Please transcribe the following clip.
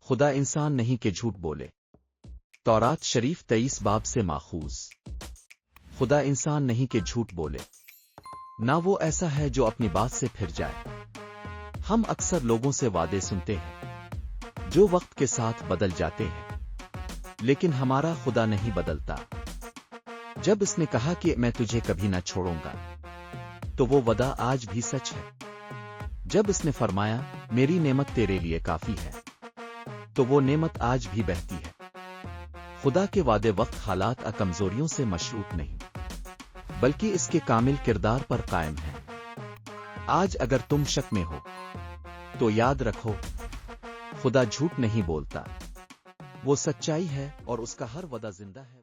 خدا انسان نہیں کہ جھوٹ بولے۔ تورات شریف 23 باب سے ماخوذ۔ خدا انسان نہیں کہ جھوٹ بولے، نہ وہ ایسا ہے جو اپنی بات سے پھر جائے۔ ہم اکثر لوگوں سے وعدے سنتے ہیں جو وقت کے ساتھ بدل جاتے ہیں، لیکن ہمارا خدا نہیں بدلتا۔ جب اس نے کہا کہ میں تجھے کبھی نہ چھوڑوں گا، تو وہ وعدہ آج بھی سچ ہے۔ جب اس نے فرمایا میری نعمت تیرے لیے کافی ہے، تو وہ نعمت آج بھی بہتی ہے۔ خدا کے وعدے وقت حالات اور کمزوریوں سے مشروط نہیں، بلکہ اس کے کامل کردار پر قائم ہے۔ آج اگر تم شک میں ہو تو یاد رکھو، خدا جھوٹ نہیں بولتا، وہ سچائی ہے اور اس کا ہر وعدہ زندہ ہے۔